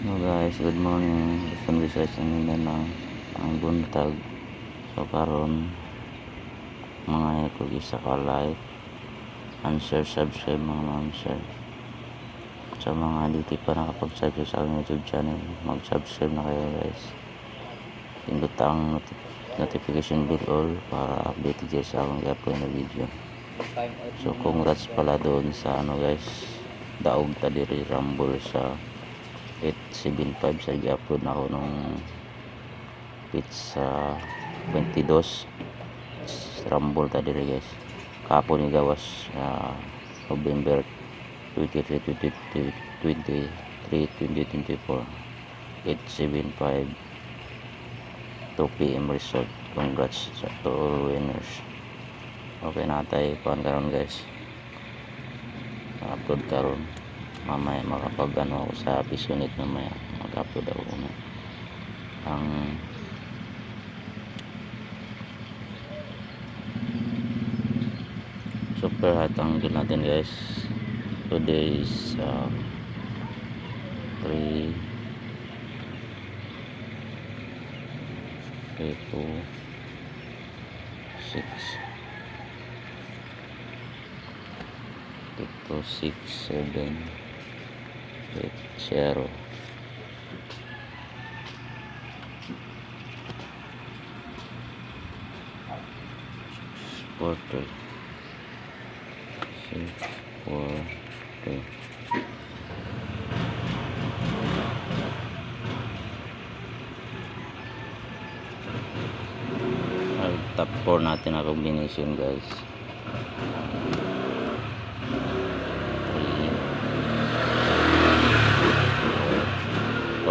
Hello guys, good morning. Luzon, Visayas and Mindanao. Ang buntag. So karon mga ko isa ka like and share, subscribe mga ma'am share. Sa mga dito pa nakapag-subscribe sa aking YouTube channel, mag-subscribe na kayo guys. Pindot ang notification bell all para update kayo sa akong i-upload na video. So congrats pala doon sa guys, daog ta diri Rumble sa 875 sa i-upload na ako nung pizza 22 Rumble ta diri guys. Kapon ni gawas November 23, 2024 875 2 PM result. Congrats sa all winners. Okay na tayo kuan karon guys, upload karon mamaya makapag ako sa Pisunit, mamaya mag-upload ako na ang super hot angle natin guys. Today is 3 2 6 7 0 4 3 4 3 top 4 natin ang combination guys.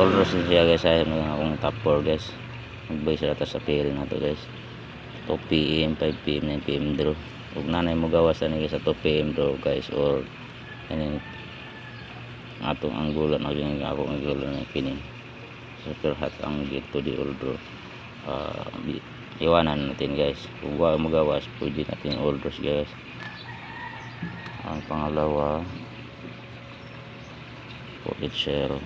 All rose siya guys, ayun akong top 4 guys. Mag-base sila sa pairing na to guys. 2 PM, 5 PM, 9 PM draw. Huwag nanay mo gawas na guys sa 2 PM draw guys, or ano atong anggulan na akong anggulan na kini super hot ang dito di all draw. Iwanan natin guys. Kung wala mo gawas, pwede natin all draws guys. Ang pangalawa 4-0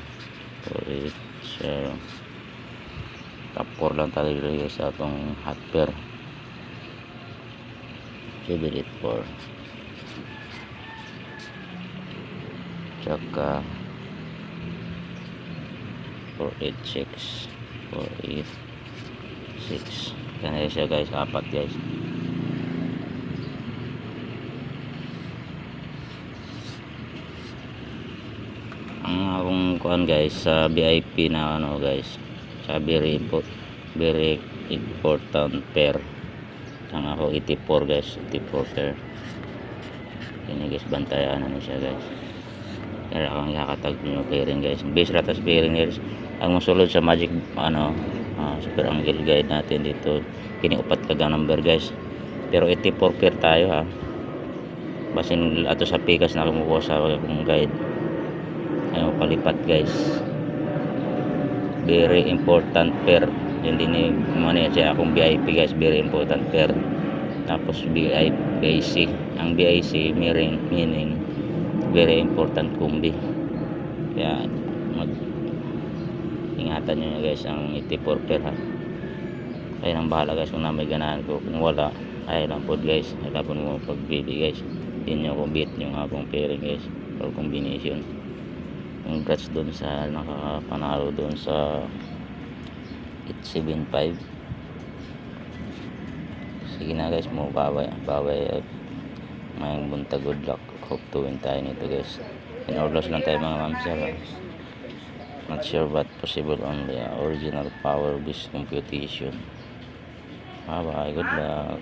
top 4 lang tayo guys sa atong hot pair 7-8-4 tsaka 4-8-6 4-8-6 yan siya guys, apat guys. Ang akong kuan guys sa VIP na guys, sa very important pair ang ako 84 guys, 84 pair ini guys, bantayan na siya guys. Kaya akong ikakatag nyo pairing guys, base ratas pairing guys. Ang musulod sa magic super angle guide natin dito, kini upat kaga number guys, pero 84 pair tayo ha, basin ato sa pikas na kumukuha sa akong guide. Ayaw palipat guys, very important pair yun din kumana siya akong VIP guys, very important pair. Tapos BIC, ang BIC meaning very important kumbi, kaya ingatan nyo guys ang 84 pair ha. Kaya nang bahala guys kung na may ganahan ko, kung wala ay lang po guys, hapon mo pagbili guys, yun yung beat yung akong pairing guys or combination. Congrats dun sa nakapanalo dun sa 875. Sige na guys, mo baway mayang bunta, good luck, hope to win tayo nito guys. In orlos lang tayo mga ma'am sir, not sure but possible only original power based computation. Bye bye, good luck.